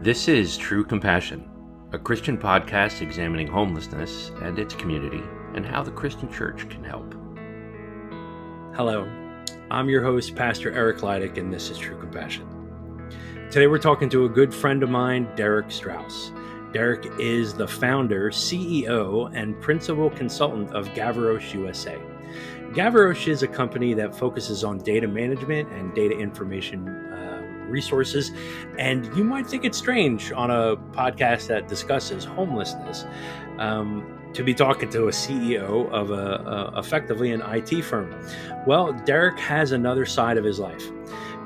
This is True Compassion, a Christian podcast examining homelessness and its community and how the Christian church can help. Hello, I'm your host, Pastor Eric Leidick, and this is True Compassion. Today we're talking to a good friend of mine, Derek Strauss. Derek is the founder, CEO, and principal consultant of Gavroche USA. Gavroche is a company that focuses on data management and data information resources, and you might think it's strange on a podcast that discusses homelessness to be talking to a CEO of effectively an IT firm. Well, Derek has another side of his life.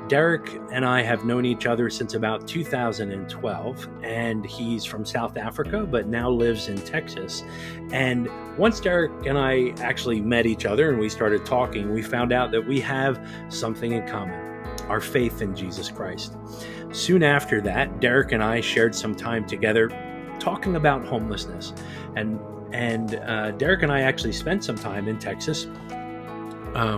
Derek and I have known each other since about 2012, and he's from South Africa, but now lives in Texas. And once Derek and I actually met each other and we started talking, we found out that we have something in common: our faith in Jesus Christ. Soon after that, Derek and I shared some time together talking about homelessness. And Derek and I actually spent some time in Texas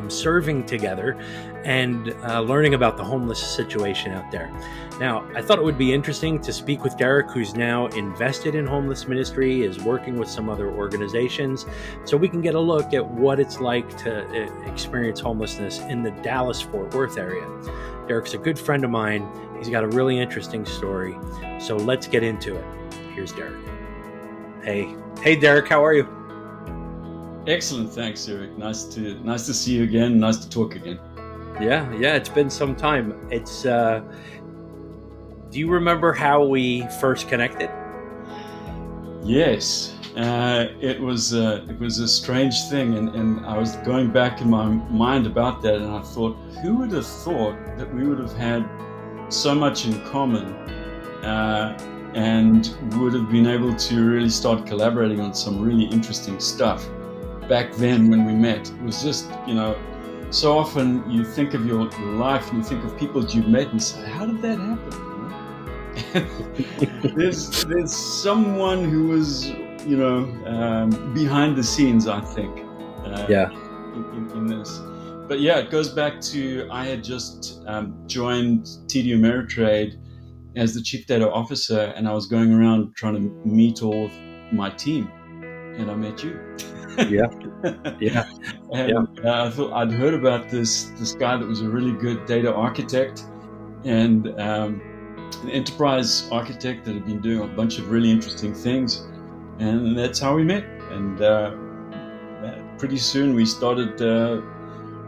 serving together and learning about the homeless situation out there. Now, I thought it would be interesting to speak with Derek, who's now invested in homeless ministry, is working with some other organizations, so we can get a look at what it's like to experience homelessness in the Dallas-Fort Worth area. Derek's a good friend of mine. He's got a really interesting story, so let's get into it. Here's Derek. Hey Derek, how are you? Excellent, thanks, Eric. Nice to see you again. Nice to talk again. Yeah, it's been some time. It's do you remember how we first connected? Yes, it was a strange thing, and I was going back in my mind about that, and I thought, who would have thought that we would have had so much in common, and would have been able to really start collaborating on some really interesting stuff back then when we met. It was just, so often you think of your life and you think of people that you've met and say, how did that happen? There's someone who was, behind the scenes, I think, in this. But yeah, it goes back to, I had just joined TD Ameritrade as the Chief Data Officer, and I was going around trying to meet all of my team, and I met you. Yeah. I thought I'd heard about this guy that was a really good data architect and an enterprise architect that had been doing a bunch of really interesting things, and that's how we met. And pretty soon we started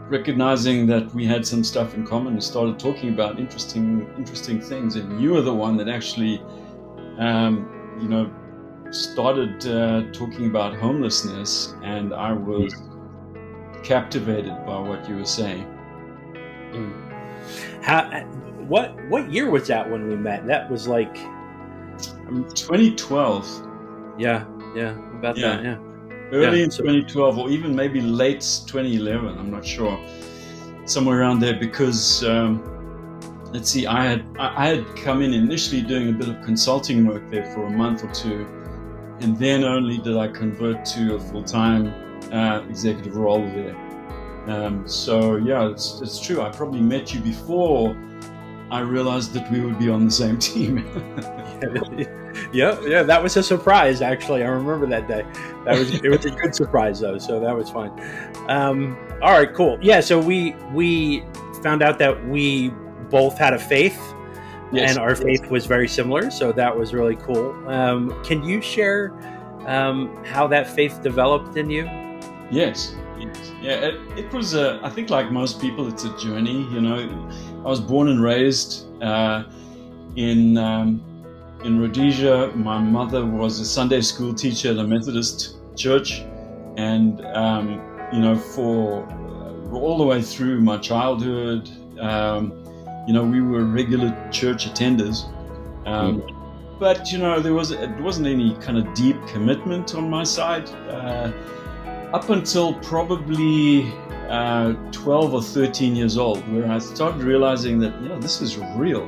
recognizing that we had some stuff in common and started talking about interesting things. And you were the one that actually, started talking about homelessness, and I was captivated by what you were saying. What year was that when we met? That was like 2012. Yeah, about that. Yeah, early in 2012, or even maybe late 2011. I'm not sure, somewhere around there. Because let's see, I had come in initially doing a bit of consulting work there for a month or two. And then only did I convert to a full-time executive role there. So yeah, it's true. I probably met you before I realized that we would be on the same team. Yeah. That was a surprise, actually. I remember that day. It was a good surprise, though. So that was fun. All right, cool. Yeah. So we found out that we both had a faith. Yes, and our faith was very similar, so that was really cool. Can you share how that faith developed in you? Yes. Yeah, it was, I think like most people, it's a journey. I was born and raised in Rhodesia. My mother was a Sunday school teacher at a Methodist church, and, for all the way through my childhood, we were regular church attenders, but it wasn't any kind of deep commitment on my side up until probably 12 or 13 years old, where I started realizing that this is real.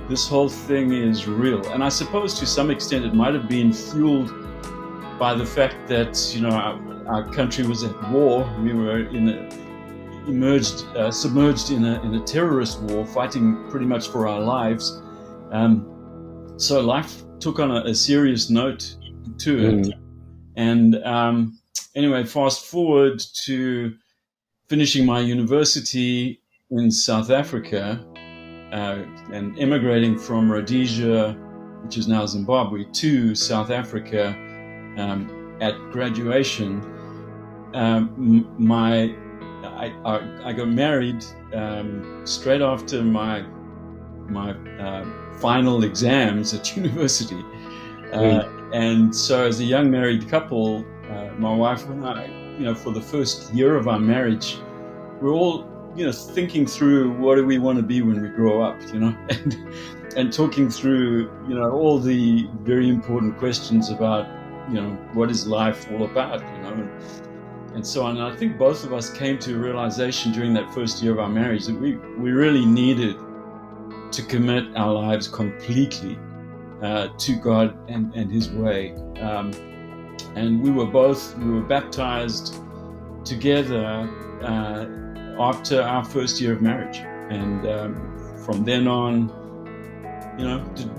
This whole thing is real, and I suppose to some extent it might have been fueled by the fact that our country was at war. We were submerged in a terrorist war, fighting pretty much for our lives, So life took on a serious note to it. And anyway, fast forward to finishing my university in South Africa and immigrating from Rhodesia, which is now Zimbabwe, to South Africa at graduation. I got married straight after my final exams at university. And so as a young married couple, my wife and I, for the first year of our marriage, we're all, thinking through what do we want to be when we grow up, and talking through, all the very important questions about, what is life all about, and so on. And I think both of us came to a realization during that first year of our marriage that we really needed to commit our lives completely to God and His way. And we were baptized together after our first year of marriage. And from then on,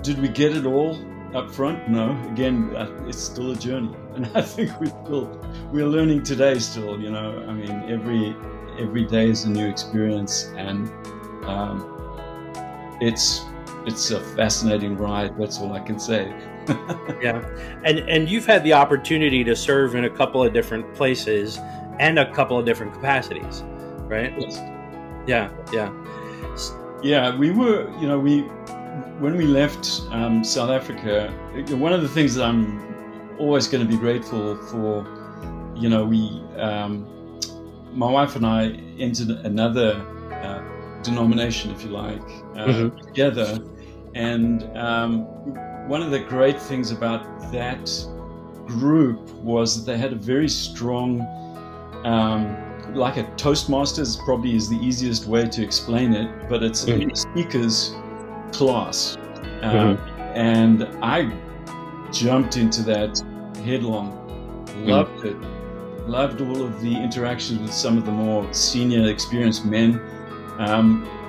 did we get it all up front? No. Again, it's still a journey. And I think we're learning today still, I mean, every day is a new experience. And it's a fascinating ride. That's all I can say. Yeah. And you've had the opportunity to serve in a couple of different places and a couple of different capacities, right? Yes. Yeah. We were, when we left South Africa, one of the things that I'm always going to be grateful for, my wife and I entered another denomination, if you like, together. And one of the great things about that group was that they had a very strong, like a Toastmasters probably is the easiest way to explain it, but it's a speakers class. And I jumped into that headlong, loved it, loved all of the interactions with some of the more senior, experienced men,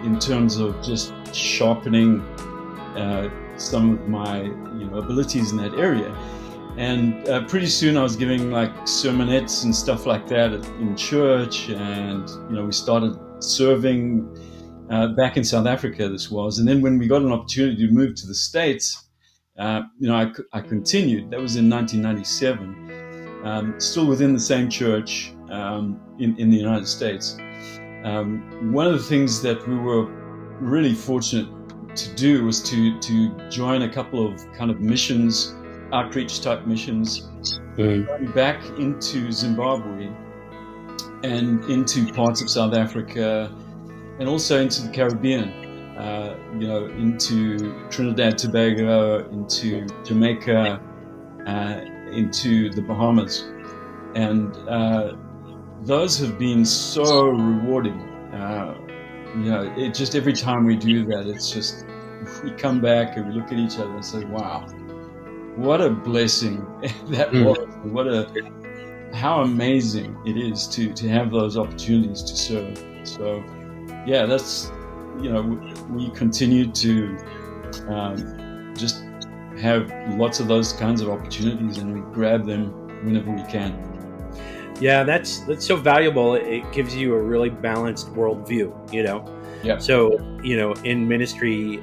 in terms of just sharpening some of my abilities in that area. And pretty soon I was giving like sermonettes and stuff like that in church, and we started serving back in South Africa, this was. And then when we got an opportunity to move to the States, I continued. That was in 1997, still within the same church in the United States. One of the things that we were really fortunate to do was to join a couple of kind of missions, outreach type missions, back into Zimbabwe and into parts of South Africa, and also into the Caribbean, into Trinidad, Tobago, into Jamaica, into the Bahamas. And those have been so rewarding. It just, every time we do that, it's just, we come back and we look at each other and say, wow, what a blessing that was. How amazing it is to have those opportunities to serve. So yeah, that's, we continue to just have lots of those kinds of opportunities, and we grab them whenever we can. Yeah, that's so valuable. It gives you a really balanced worldview, Yeah. So, in ministry,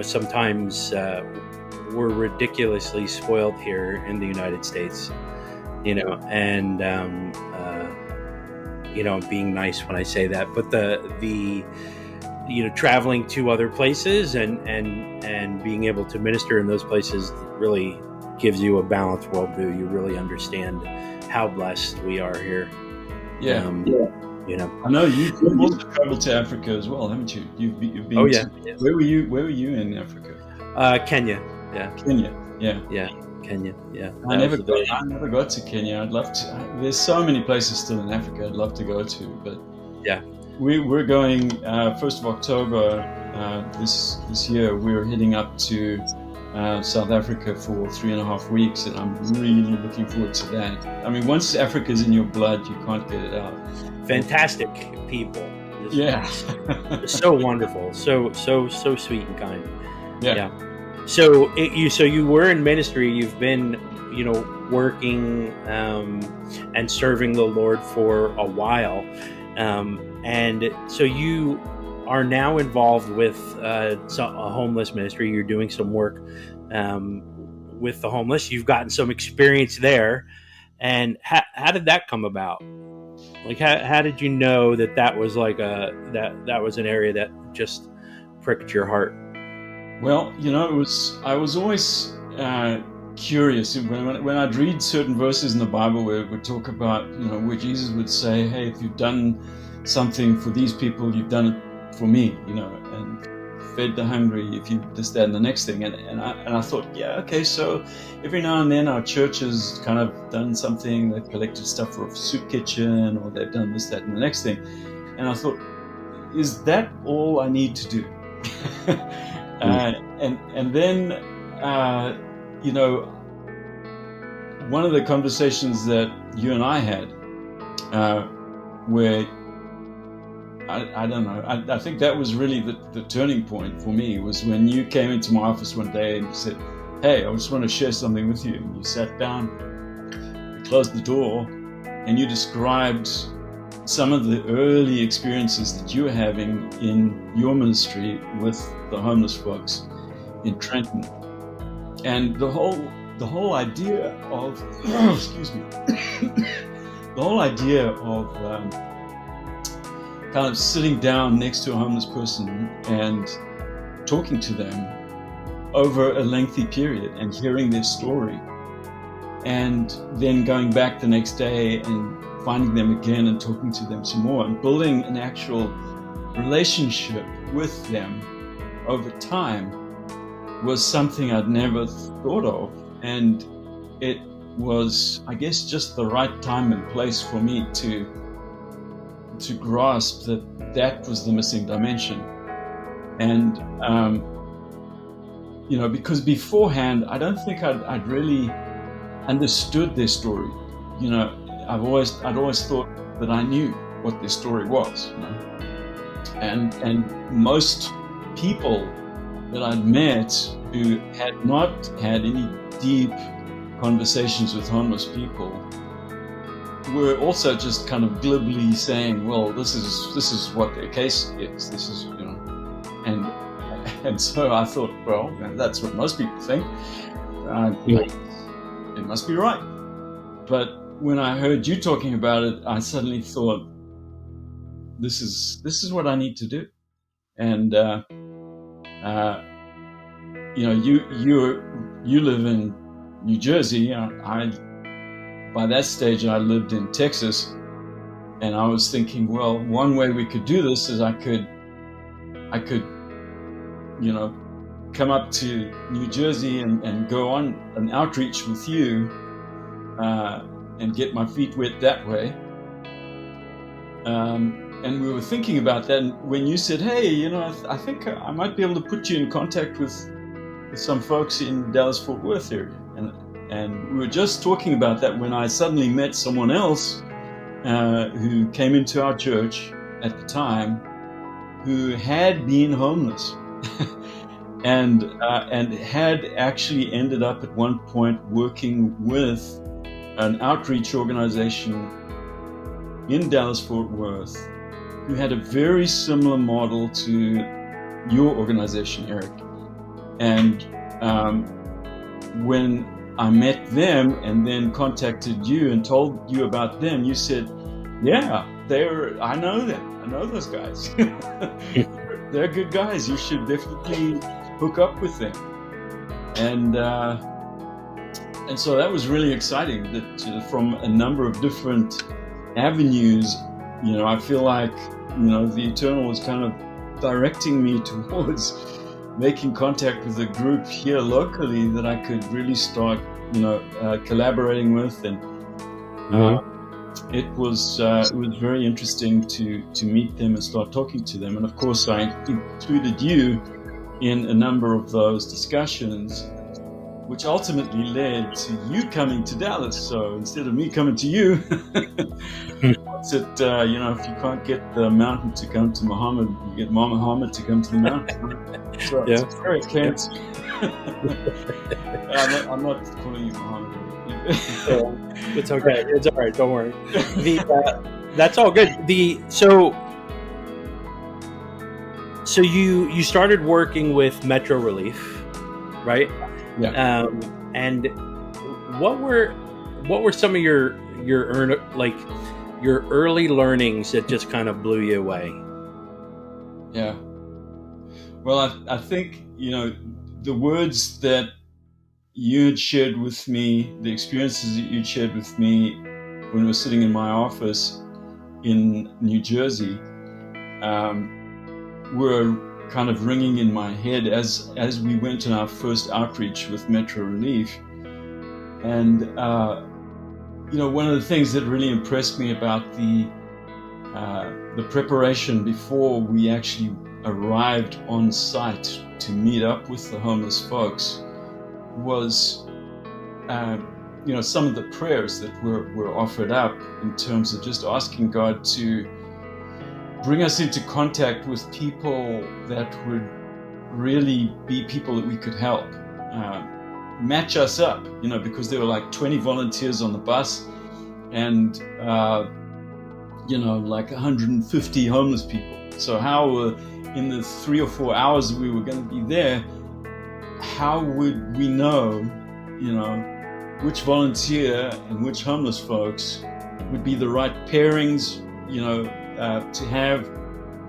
sometimes we're ridiculously spoiled here in the United States, and being nice when I say that, but the traveling to other places and being able to minister in those places really gives you a balanced worldview. You really understand how blessed we are here. Yeah. I know you've also traveled to Africa as well, haven't you? You've been. Oh yeah. Where were you in Africa? Kenya. Yeah. Kenya. Yeah. Yeah. Kenya. Yeah. I never got to Kenya. I'd love to. There's so many places still in Africa I'd love to go to, but yeah, we're going 1st of October this year. We're heading up to South Africa for 3.5 weeks, and I'm really looking forward to that. I mean, once Africa's in your blood, you can't get it out. Fantastic people, Yeah. So wonderful, so sweet and kind. Yeah. So you were in ministry. You've been, working and serving the Lord for a while, and so you are now involved with a homeless ministry. You're doing some work with the homeless. You've gotten some experience there, and how did that come about? Like, how did you know that was like that was an area that just pricked your heart? Well, I was always curious when I'd read certain verses in the Bible where it would talk about, where Jesus would say, "Hey, if you've done something for these people, you've done it for me," and fed the hungry, if you this, that, and the next thing. And I thought, yeah, okay, so every now and then our church has kind of done something. They've collected stuff for a soup kitchen, or they've done this, that, and the next thing. And I thought, is that all I need to do? And then, one of the conversations that you and I had, where I don't know, I think that was really the turning point for me, was when you came into my office one day and you said, "Hey, I just want to share something with you." And you sat down, you closed the door, and you described some of the early experiences that you were having in your ministry with the homeless folks in Trenton. And the whole idea of excuse me, the whole idea of kind of sitting down next to a homeless person and talking to them over a lengthy period and hearing their story, and then going back the next day and finding them again and talking to them some more and building an actual relationship with them over time was something I'd never thought of. And it was, I guess, just the right time and place for me to grasp that was the missing dimension. And because beforehand I don't think I'd really understood their story. I'd always thought that I knew what their story was, and most people that I'd met who had not had any deep conversations with homeless people were also just kind of glibly saying, "Well, this is what their case is. This is, and so I thought, well, that's what most people think. It must be right." But when I heard you talking about it, I suddenly thought, this is what I need to do. And you live in New Jersey. By that stage I lived in Texas, and I was thinking, well, one way we could do this is I could come up to New Jersey and go on an outreach with you, and get my feet wet that way. And we were thinking about that, and when you said, "Hey, I think I might be able to put you in contact with some folks in Dallas-Fort Worth area," and we were just talking about that when I suddenly met someone else who came into our church at the time, who had been homeless and had actually ended up at one point working with an outreach organization in Dallas-Fort Worth who had a very similar model to your organization, Eric. And when I met them and then contacted you and told you about them, you said, "Yeah, I know them. I know those guys. They're good guys. You should definitely hook up with them." And so that was really exciting, that from a number of different avenues, I feel like, the Eternal was kind of directing me towards making contact with a group here locally that I could really start, collaborating with. And it was very interesting to meet them and start talking to them. And of course, I included you in a number of those discussions, which ultimately led to you coming to Dallas. So instead of me coming to you, It's that, if you can't get the mountain to come to Muhammad, you get Muhammad to come to the mountain. So, Yeah. sorry, I can't. I'm not calling you Muhammad. It's okay. It's all right. Don't worry. That's all good. So you started working with Metro Relief, right? Yeah. And what were some of your early learnings that just kind of blew you away? Yeah. Well, I think, the words that you had shared with me, the experiences that you'd shared with me when we were sitting in my office in New Jersey, were kind of ringing in my head as we went on our first outreach with Metro Relief. And, one of the things that really impressed me about the preparation before we actually arrived on site to meet up with the homeless folks was, some of the prayers that were offered up in terms of just asking God to bring us into contact with people that would really be people that we could help, match us up, because there were like 20 volunteers on the bus and, like 150 homeless people. So how, in the 3 or 4 hours that we were going to be there, how would we know, which volunteer and which homeless folks would be the right pairings, to have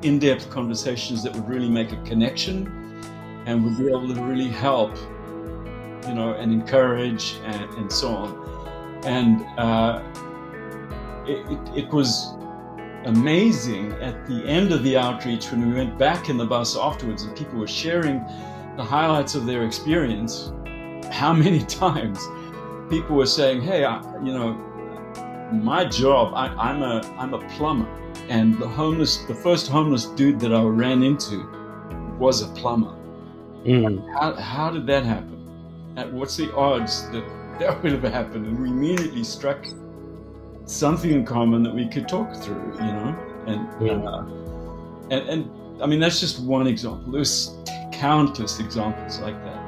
in-depth conversations that would really make a connection and would be able to really help, and encourage and so on. And it was amazing at the end of the outreach when we went back in the bus afterwards and people were sharing the highlights of their experience, how many times people were saying, hey, my job, I'm a plumber, and the first homeless dude that I ran into was a plumber. How did that happen? What's the odds that would have happened? And we immediately struck something in common that we could talk through, and I mean, that's just one example. There's countless examples like that.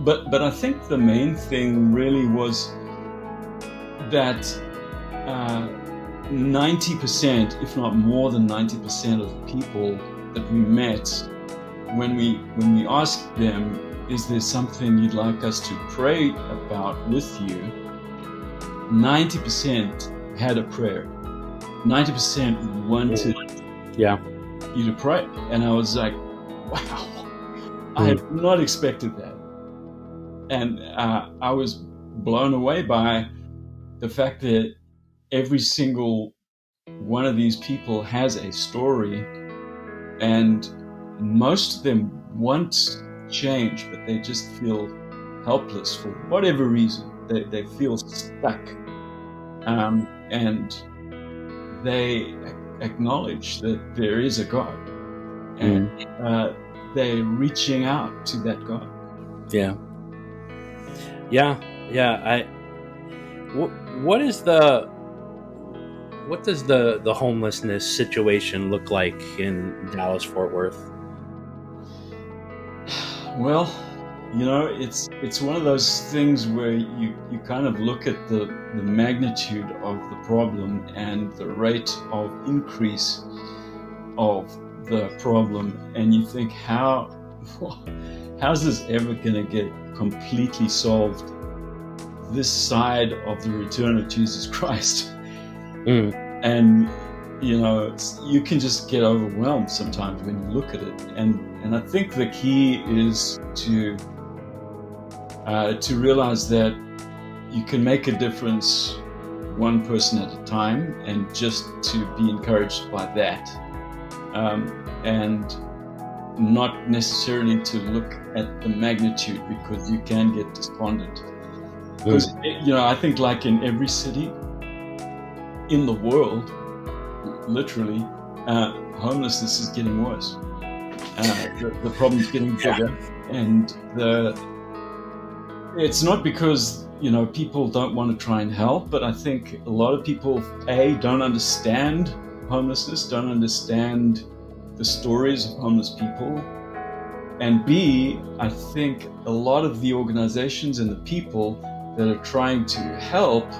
But I think the main thing really was that 90%, if not more than 90% of the people that we met, when we asked them, is there something you'd like us to pray about with you? 90% had a prayer. 90% wanted you to pray. And I was like, wow, I had not expected that. And I was blown away by the fact that every single one of these people has a story, and most of them want change, but they just feel helpless for whatever reason. They feel stuck, and they acknowledge that there is a God, and they're reaching out to that God. What does the homelessness situation look like in Dallas-Fort Worth? Well, it's one of those things where you kind of look at the magnitude of the problem and the rate of increase of the problem, and you think, how's this ever going to get completely solved this side of the return of Jesus Christ? And you can just get overwhelmed sometimes when you look at it, and I think the key is to realize that you can make a difference one person at a time, and just to be encouraged by that, and not necessarily to look at the magnitude, because you can get despondent. Because I think, like in every city in the world, literally, homelessness is getting worse. The problem's getting bigger, and it's not because, people don't want to try and help, but I think a lot of people, A, don't understand homelessness, don't understand the stories of homeless people. And B, I think a lot of the organizations and the people that are trying to help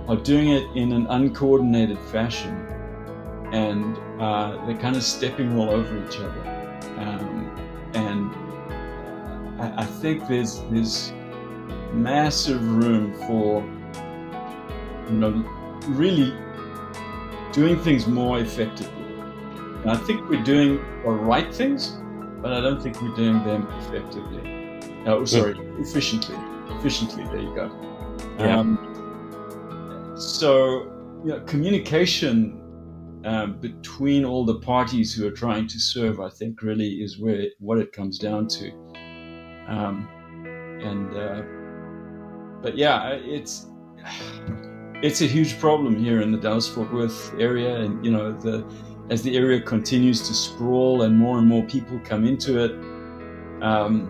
are doing it in an uncoordinated fashion. And they're kind of stepping all over each other. And I think there's massive room for, really doing things more effectively. And I think we're doing the right things, but I don't think we're doing them effectively. Efficiently. Efficiently, there you go. Yeah. So, communication between all the parties who are trying to serve, I think, really is what it comes down to. But yeah, it's a huge problem here in the Dallas-Fort Worth area, and as the area continues to sprawl and more people come into it, and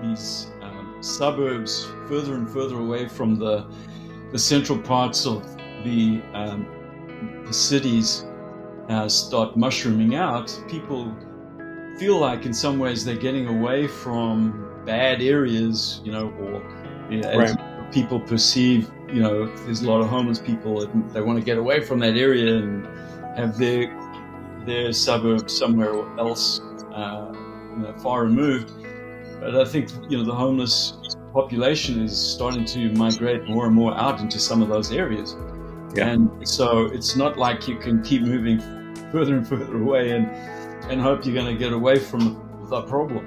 these suburbs further and further away from the central parts of the cities start mushrooming out, people feel like in some ways they're getting away from bad areas, as people perceive, there's a lot of homeless people and they want to get away from that area and have their suburb somewhere else, far removed. But I think, the homeless population is starting to migrate more and more out into some of those areas. Yeah. And so it's not like you can keep moving further and further away and hope you're going to get away from the problem.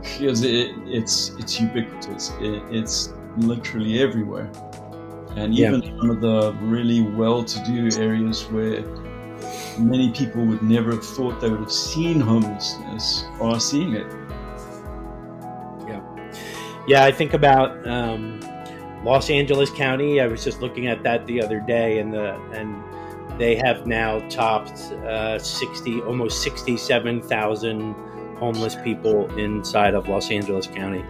Because it's ubiquitous. It's literally everywhere. And even some of the really well-to-do areas where many people would never have thought they would have seen homelessness are seeing it. Yeah, I think about Los Angeles County. I was just looking at that the other day, and they have now topped almost 67,000 homeless people inside of Los Angeles County,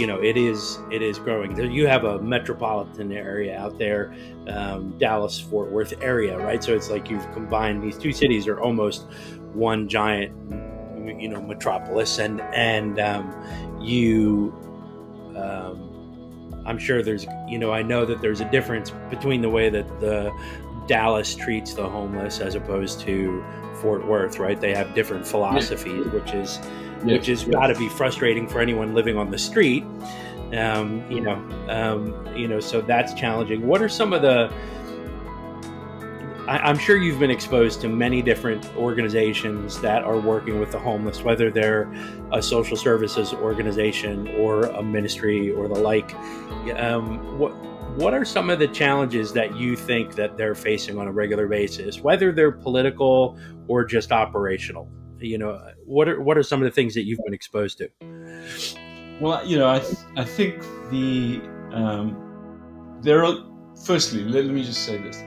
it is growing. You have a metropolitan area out there, Dallas-Fort Worth area, right? So it's like you've combined these two cities are almost one giant, metropolis, and I'm sure there's, I know that there's a difference between the way that the Dallas treats the homeless as opposed to Fort Worth, right? They have different philosophies, which is got to be frustrating for anyone living on the street. So that's challenging. What are some of the, I'm sure you've been exposed to many different organizations that are working with the homeless, whether they're a social services organization or a ministry or the like. What are some of the challenges that you think that they're facing on a regular basis, whether they're political or just operational? What are some of the things that you've been exposed to? Well, I think there are. Firstly, let me just say this: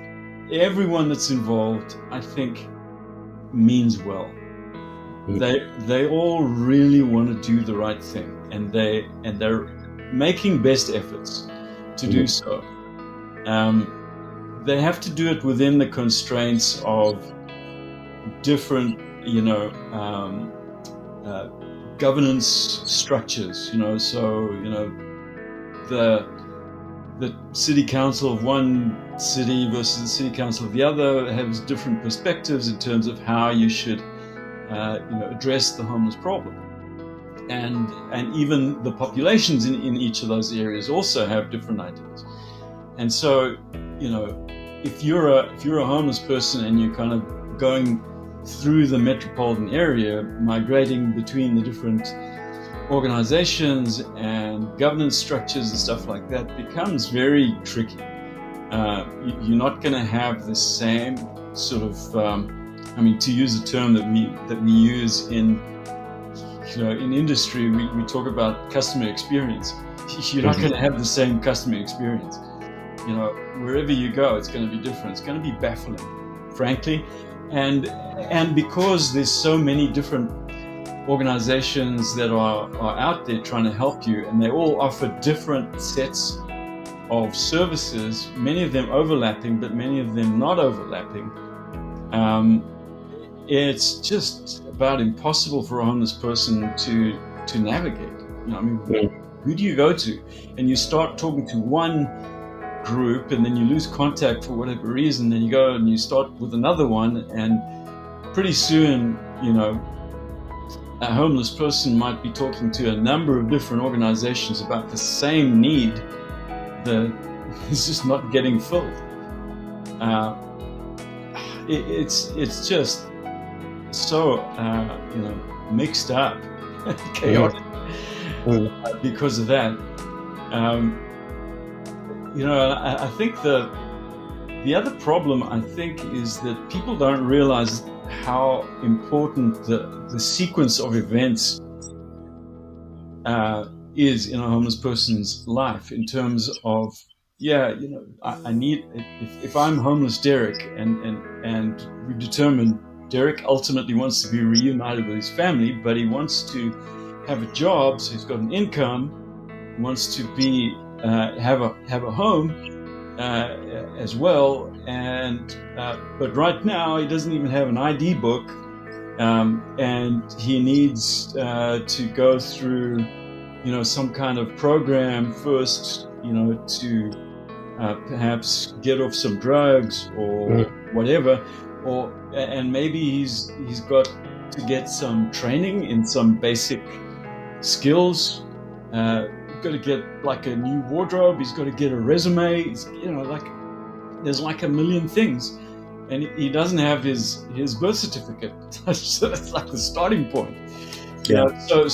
everyone that's involved, I think, means well. Mm-hmm. They all really want to do the right thing, and they're making best efforts to do so. They have to do it within the constraints of different, governance structures. The city council of one city versus the city council of the other has different perspectives in terms of how you should, address the homeless problem. And even the populations in each of those areas also have different ideas. And so, if you're a homeless person and you're kind of going through the metropolitan area, migrating between the different organizations and governance structures and stuff like that, becomes very tricky. You're not going to have the same sort of, to use a term that we use in industry, we talk about customer experience. You're not going to have the same customer experience. Wherever you go, it's going to be different. It's going to be baffling, frankly. and because there's so many different organizations that are out there trying to help you, and they all offer different sets of services, many of them overlapping, but many of them not overlapping. It's just about impossible for a homeless person to navigate. Who do you go to? And you start talking to one group, and then you lose contact for whatever reason. Then you go and you start with another one, and pretty soon, a homeless person might be talking to a number of different organizations about the same need that is just not getting filled. It's just so mixed up, chaotic because of that. I think the other problem, I think, is that people don't realize how important the sequence of events is in a homeless person's life, in terms of, I need, if I'm homeless Derek, and we've determined Derek ultimately wants to be reunited with his family, but he wants to have a job, so he's got an income, wants to be have a home as well, and but right now he doesn't even have an ID book, and he needs to go through some kind of program first, to perhaps get off some drugs or whatever, and maybe he's got to get some training in some basic skills. He's got to get like a new wardrobe. He's got to get a resume. There's like a million things, and he doesn't have his birth certificate. So that's like the starting point. So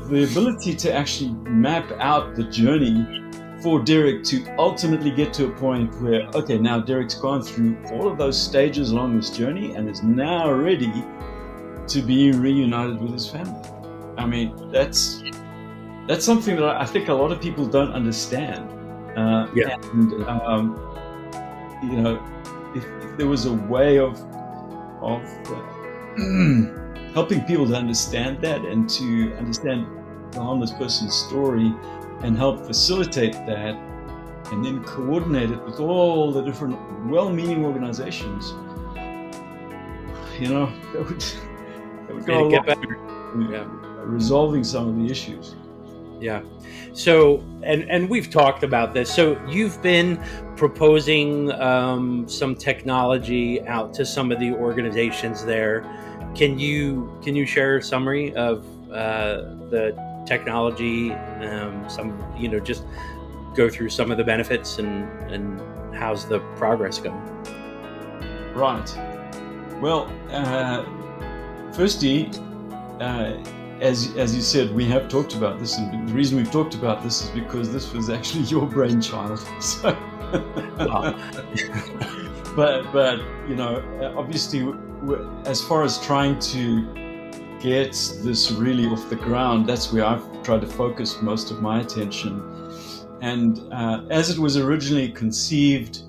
the ability to actually map out the journey for Derek to ultimately get to a point where, okay, now Derek's gone through all of those stages along this journey and is now ready to be reunited with his family. I mean, that's something that I think a lot of people don't understand. If there was a way of helping people to understand that, and to understand the homeless person's story, and help facilitate that, and then coordinate it with all the different well-meaning organizations, that would go a lot better. Resolving some of the issues. Yeah. So, and we've talked about this. So you've been proposing some technology out to some of the organizations there. Can you share a summary of the technology? Just go through some of the benefits and how's the progress going? Right. Well, firstly, as you said, we have talked about this, and the reason we've talked about this is because this was actually your brainchild. So, but obviously, as far as trying to get this really off the ground, that's where I've tried to focus most of my attention. And as it was originally conceived,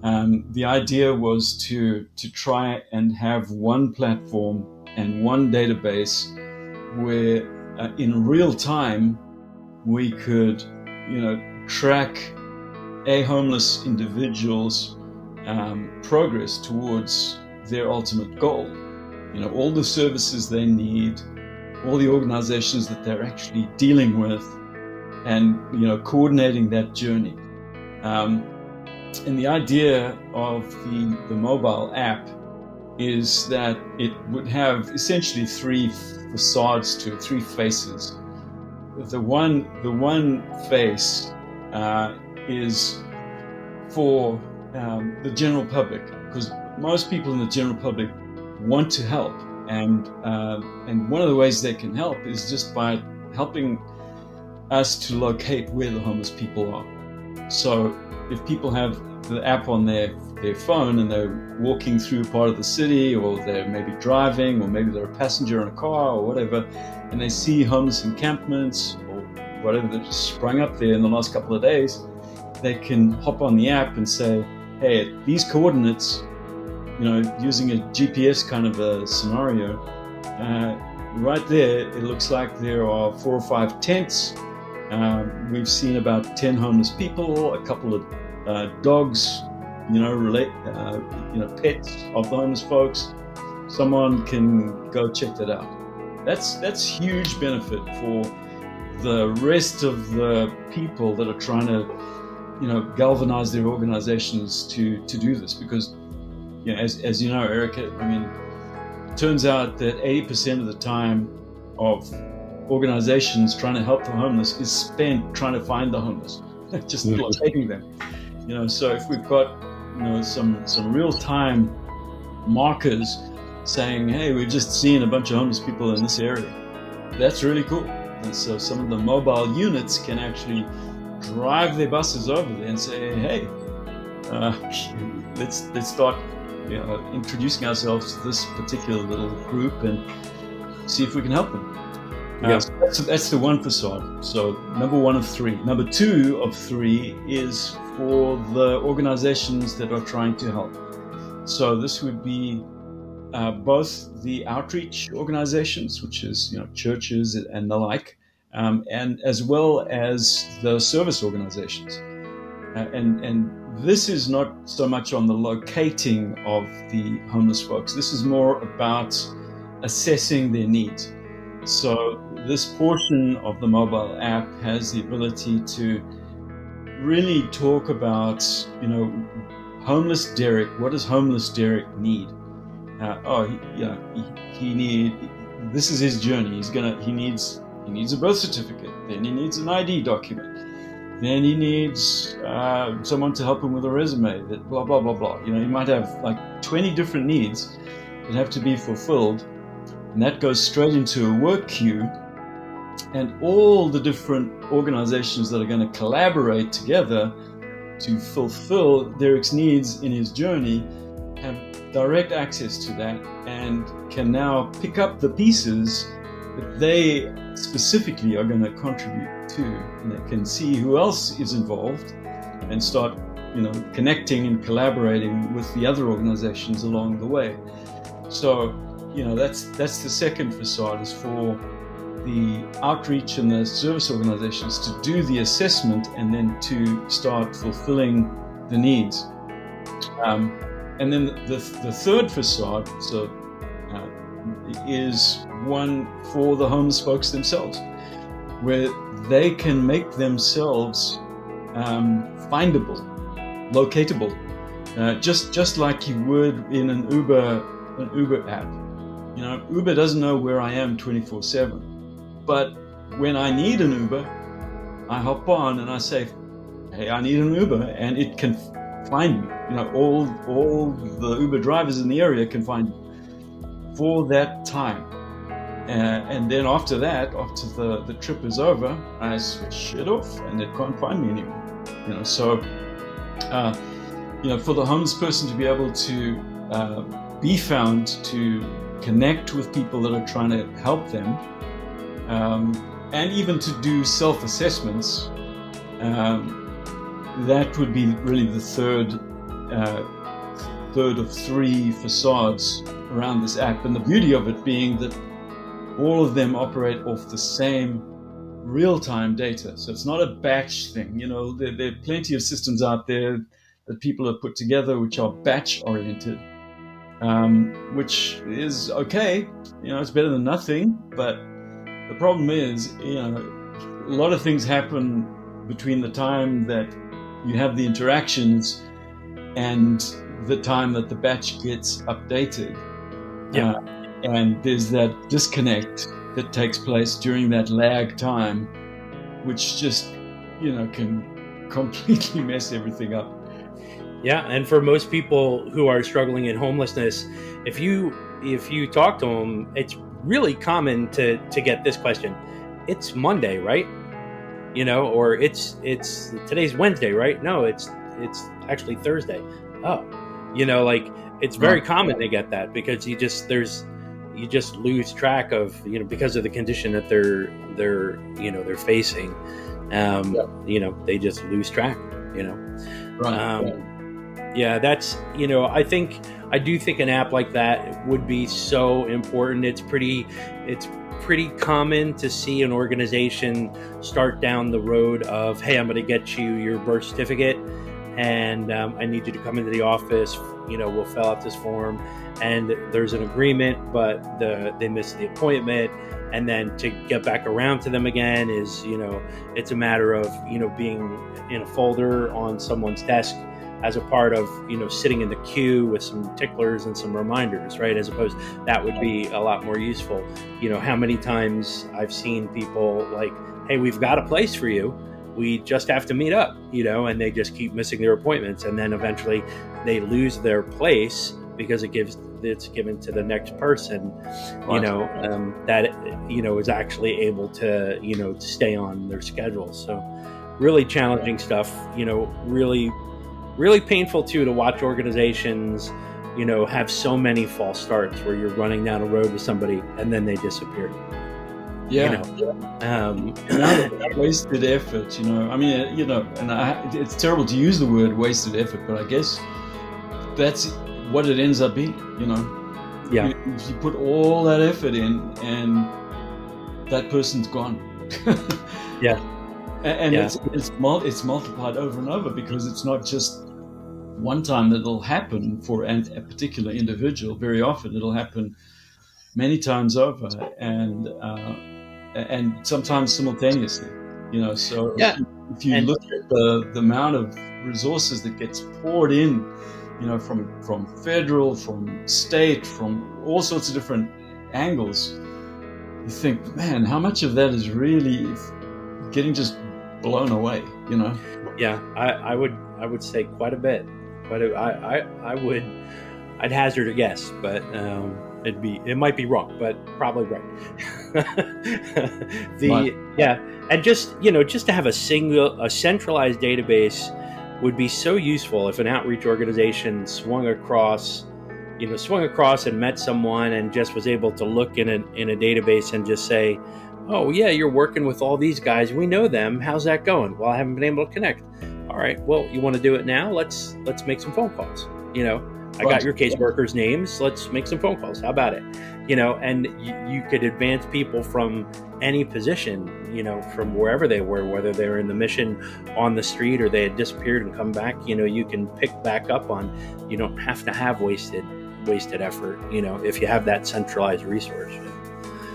the idea was to try and have one platform and one database where in real time we could track a homeless individual's progress towards their ultimate goal. All the services they need, all the organizations that they're actually dealing with, and coordinating that journey. And the idea of the mobile app is that it would have essentially three facades to it, three faces. The one face is for the general public, because most people in the general public want to help, and one of the ways they can help is just by helping us to locate where the homeless people are. So if people have the app on their phone and they're walking through a part of the city, or they're maybe driving, or maybe they're a passenger in a car or whatever, and they see homeless encampments or whatever that sprung up there in the last couple of days, they can hop on the app and say, hey, at these coordinates, using a GPS kind of a scenario, right there, it looks like there are 4 or 5 tents. We've seen about 10 homeless people, a couple of dogs, pets of the homeless folks. Someone can go check that out. That's huge benefit for the rest of the people that are trying to, galvanize their organizations to do this. Because, as you know, Eric, it turns out that 80% of the time of organizations trying to help the homeless is spent trying to find the homeless, just locating them. So if we've got, some real-time markers saying, hey, we've just seen a bunch of homeless people in this area, that's really cool. And so some of the mobile units can actually drive their buses over there and say, hey, let's start introducing ourselves to this particular little group and see if we can help them. So that's the one facade. So number 1 of 3. Number 2 of 3 is for the organizations that are trying to help. So this would be both the outreach organizations, which is churches and the like, and as well as the service organizations. And this is not so much on the locating of the homeless folks. This is more about assessing their needs. So this portion of the mobile app has the ability to really talk about, homeless Derek. What does homeless Derek need? This is his journey. He needs a birth certificate. Then he needs an ID document. Then he needs someone to help him with a resume. That blah blah blah blah. He might have like 20 different needs that have to be fulfilled, and that goes straight into a work queue. And all the different organizations that are going to collaborate together to fulfill Derek's needs in his journey have direct access to that and can now pick up the pieces that they specifically are going to contribute to, and they can see who else is involved and start, connecting and collaborating with the other organizations along the way. So, that's the second facade, is for the outreach and the service organizations to do the assessment and then to start fulfilling the needs. And then the third facade is one for the homeless folks themselves, where they can make themselves findable, locatable, just like you would in an Uber app. Uber doesn't know where I am 24/7, but when I need an Uber, I hop on and I say, hey, I need an Uber, and it can find me. All the Uber drivers in the area can find me for that time. And then after that, after the trip is over, I switch it off and it can't find me anymore. So for the homeless person to be able to be found, to connect with people that are trying to help them, and even to do self-assessments, that would be really the third of 3 facades around this app. And the beauty of it being that all of them operate off the same real-time data. So it's not a batch thing. There are plenty of systems out there that people have put together which are batch-oriented, which is okay. It's better than nothing. But the problem is, a lot of things happen between the time that you have the interactions and the time that the batch gets updated. And there's that disconnect that takes place during that lag time, which just, can completely mess everything up. Yeah, and for most people who are struggling in homelessness, if you talk to them, it's really common to get this question. It's Monday, right? Or it's today's Wednesday, right? No, it's actually Thursday. Oh, it's very common to get that, because you just lose track of, because of the condition that they're facing. They just lose track. Right. Yeah, that's, I think I do think an app like that would be so important. It's pretty common to see an organization start down the road of, hey, I'm going to get you your birth certificate, and I need you to come into the office. We'll fill out this form, and there's an agreement, but they missed the appointment. And then to get back around to them again is, it's a matter of, being in a folder on someone's desk as a part of, sitting in the queue with some ticklers and some reminders, right? As opposed, that would be a lot more useful. How many times I've seen people like, hey, we've got a place for you. We just have to meet up, and they just keep missing their appointments. And then eventually they lose their place because it's given to the next person, that, is actually able to, to stay on their schedule. So really challenging stuff, really, really painful too, to watch organizations, have so many false starts where you're running down a road with somebody and then they disappear. Yeah. Wasted effort, and it's terrible to use the word wasted effort, but I guess that's what it ends up being, Yeah. You put all that effort in and that person's gone. Yeah. And it's multiplied over and over, because it's not just one time that it'll happen for a particular individual. Very often it'll happen many times over, and sometimes simultaneously. So if you look at the amount of resources that gets poured in, from federal, from state, from all sorts of different angles, you think, man, how much of that is really getting just blown away? Yeah, I would say quite a bit. But I'd hazard a guess, but it might be wrong, but probably right. And just to have a centralized database would be so useful if an outreach organization swung across and met someone and just was able to look in a database and just say, oh yeah, you're working with all these guys, we know them, how's that going? Well, I haven't been able to connect. All right, well, you want to do it now? Let's make some phone calls. I got your caseworkers' names. Let's make some phone calls. How about it? And you could advance people from any position, from wherever they were, whether they were in the mission on the street or they had disappeared and come back. You can pick back up on. You don't have to have wasted effort. If you have that centralized resource.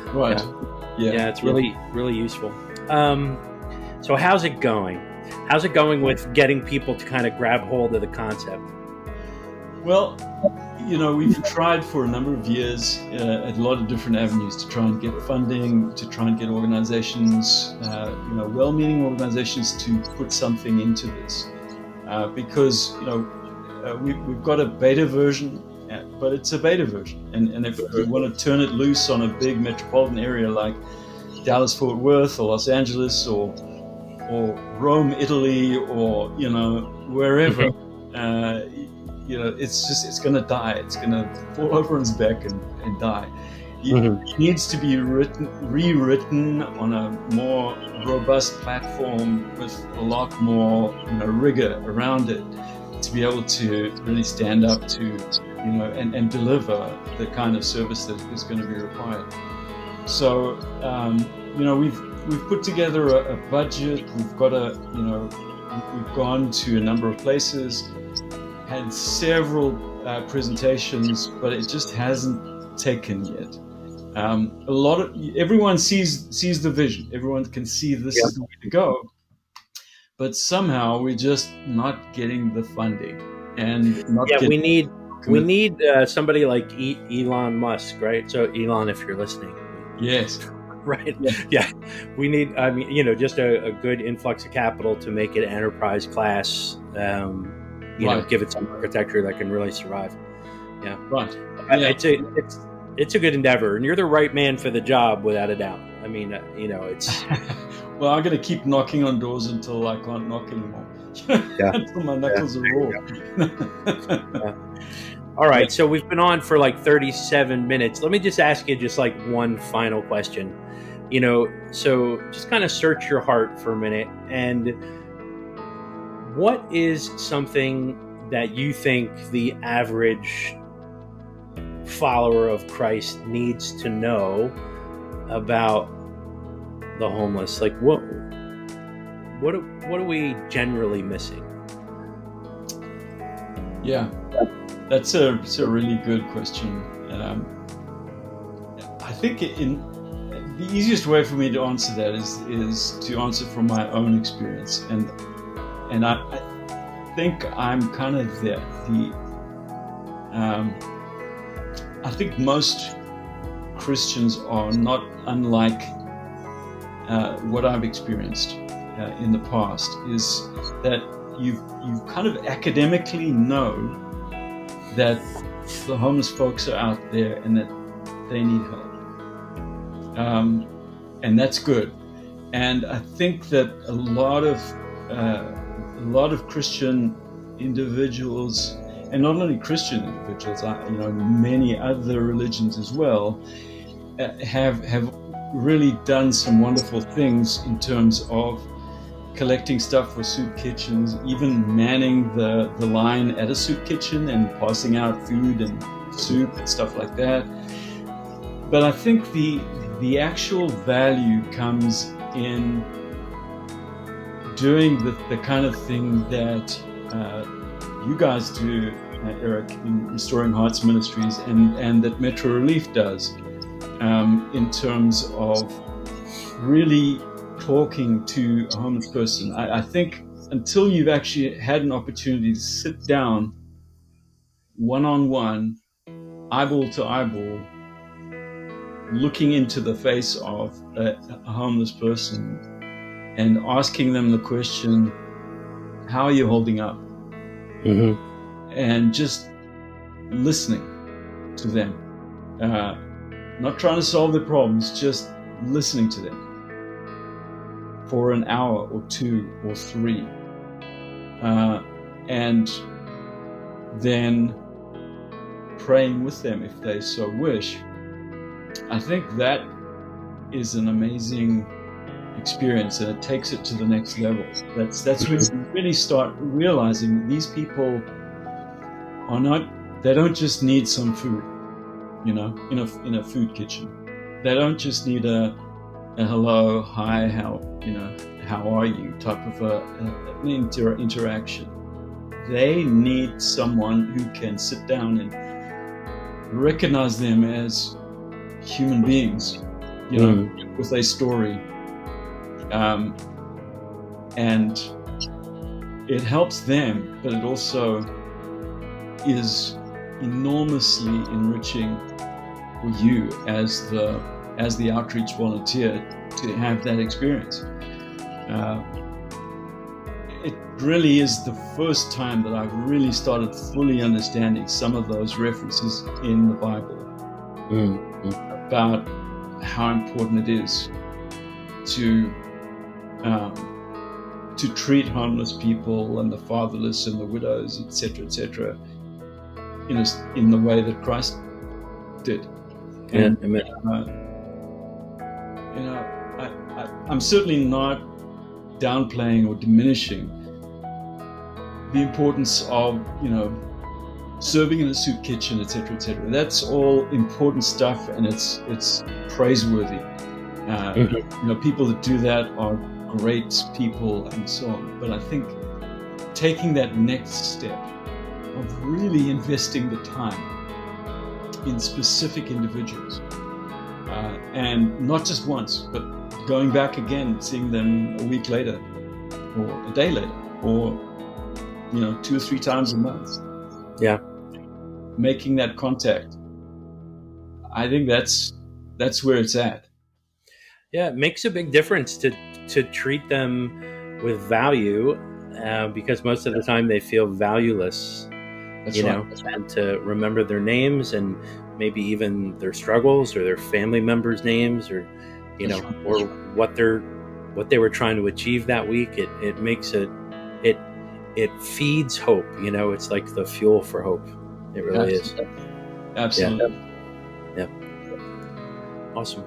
Right. Yeah, it's really, really useful. So how's it going? How's it going with getting people to kind of grab hold of the concept? Well, we've tried for a number of years at a lot of different avenues to try and get funding, to try and get organizations, well-meaning organizations, to put something into this, because we've got a beta version, but it's a beta version, and if we want to turn it loose on a big metropolitan area like Dallas, Fort Worth, or Los Angeles, or Rome, Italy, or wherever. It's going to die. It's going to fall over on its back and die. It needs to be rewritten on a more robust platform with a lot more rigor around it, to be able to really stand up to and deliver the kind of service that is going to be required. So we've put together a budget. We've got we've gone to a number of places, had several presentations, but it just hasn't taken yet. Everyone sees the vision. Everyone can see this is the way to go, but somehow we're just not getting the funding, and we need somebody like Elon Musk, right? So Elon, if you're listening, yes. Right. Yeah. We need, just a good influx of capital to make it enterprise class, give it some architecture that can really survive. Yeah. Right. It's a good endeavor, and you're the right man for the job without a doubt. I mean, it's. Well, I'm going to keep knocking on doors until I can't knock anymore. Until my knuckles are raw. All right. So we've been on for like 37 minutes. Let me just ask you just like one final question. So just kind of search your heart for a minute. And what is something that you think the average follower of Christ needs to know about the homeless? Like what are we generally missing? Yeah, that's a really good question. I think the easiest way for me to answer that is to answer from my own experience, and I think I'm kind of there. I think most Christians are not unlike what I've experienced in the past, is that you kind of academically know that the homeless folks are out there and that they need help. And that's good. And I think that a lot of Christian individuals, and not only Christian individuals, many other religions as well, have really done some wonderful things in terms of collecting stuff for soup kitchens, even manning the line at a soup kitchen and passing out food and soup and stuff like that. But I think the actual value comes in doing the kind of thing that you guys do, Eric, in Restoring Hearts Ministries, and that Metro Relief does, in terms of really talking to a homeless person. I think until you've actually had an opportunity to sit down one-on-one, eyeball to eyeball, looking into the face of a homeless person and asking them the question, how are you holding up? Mm-hmm. And just listening to them. Not trying to solve their problems, just listening to them for an hour or 2 or 3. And then praying with them if they so wish. I think that is an amazing experience, and it takes it to the next level. That's when you really start realizing these people they don't just need some food, in a food kitchen. They don't just need a hello, hi, how are you type of an interaction. They need someone who can sit down and recognize them as human beings, with a story. And it helps them, but it also is enormously enriching for you as the outreach volunteer to have that experience. It really is the first time that I've really started fully understanding some of those references in the Bible about how important it is to treat homeless people and the fatherless and the widows, etc., in the way that Christ did. And I'm certainly not downplaying or diminishing the importance of serving in a soup kitchen, etc. That's all important stuff, and it's praiseworthy. People that do that are great people and so on. But I think taking that next step of really investing the time in specific individuals, and not just once, but going back again, seeing them a week later, or a day later, or 2 or 3 times a month. Yeah, making that contact. I think that's where it's at. Yeah, it makes a big difference to treat them with value, because most of the time they feel valueless. That's right. And to remember their names and maybe even their struggles or their family members' names, or or what they were trying to achieve that week. It makes it feeds hope. It's like the fuel for hope. It really is. Absolutely. Yeah. Awesome.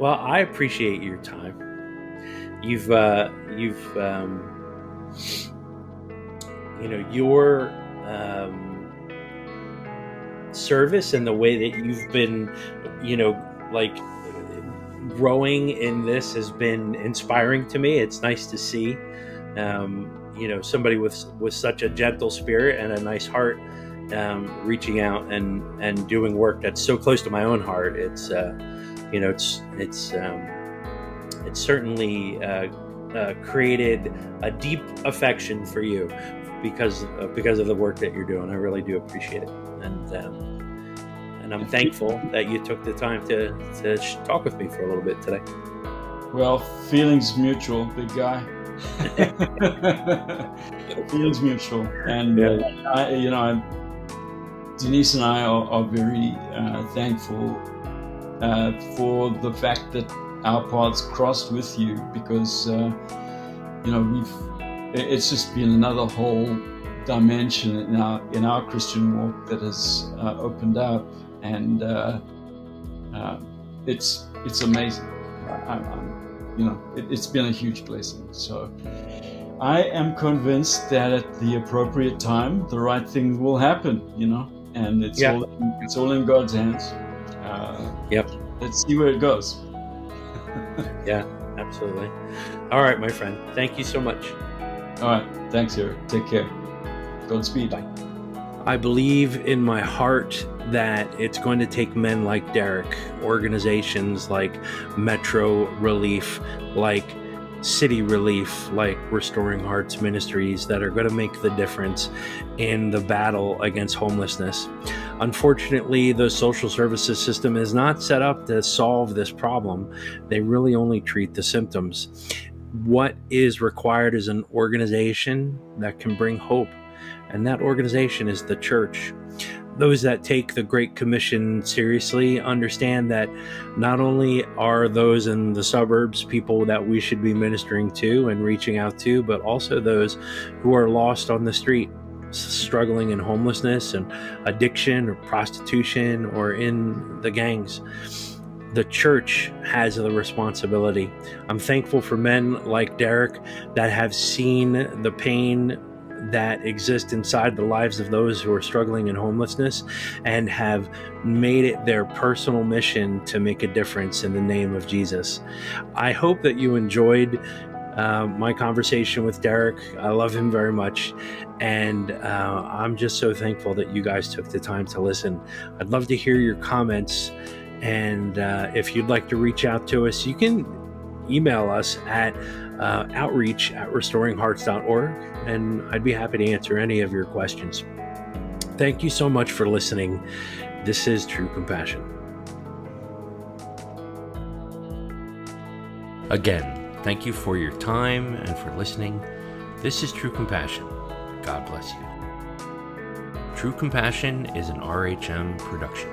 Well, I appreciate your time. You've service and the way that you've been, like growing in this has been inspiring to me. It's nice to see, somebody with such a gentle spirit and a nice heart, reaching out and doing work that's so close to my own heart. It's certainly created a deep affection for you because of the work that you're doing. I really do appreciate it, and I'm thankful that you took the time to talk with me for a little bit today. Well, feelings mutual, big guy. Feelings mutual, and Denise and I are very thankful for the fact that our paths crossed with you, because it's just been another whole dimension in our Christian walk that has opened up, and it's amazing. It's been a huge blessing. So I am convinced that at the appropriate time, the right thing will happen. And it's all in God's hands. Let's see where it goes. Yeah, absolutely. All right, my friend. Thank you so much. All right. Thanks, Eric. Take care. Godspeed. Bye. I believe in my heart that it's going to take men like Derek, organizations like Metro Relief, like City Relief, like Restoring Hearts Ministries, that are going to make the difference in the battle against homelessness. Unfortunately, the social services system is not set up to solve this problem. They really only treat the symptoms. What is required is an organization that can bring hope, and that organization is the church. Those that take the Great Commission seriously understand that not only are those in the suburbs people that we should be ministering to and reaching out to, but also those who are lost on the street, struggling in homelessness and addiction or prostitution or in the gangs. The church has the responsibility. I'm thankful for men like Derek that have seen the pain that exist inside the lives of those who are struggling in homelessness and have made it their personal mission to make a difference in the name of Jesus. I hope that you enjoyed my conversation with Derek. I love him very much, and I'm just so thankful that you guys took the time to listen. I'd love to hear your comments, and if you'd like to reach out to us, you can email us at outreach@restoringhearts.org, and I'd be happy to answer any of your questions. Thank you so much for listening. This is True Compassion. Again, thank you for your time and for listening. This is True Compassion. God bless you. True Compassion is an RHM production.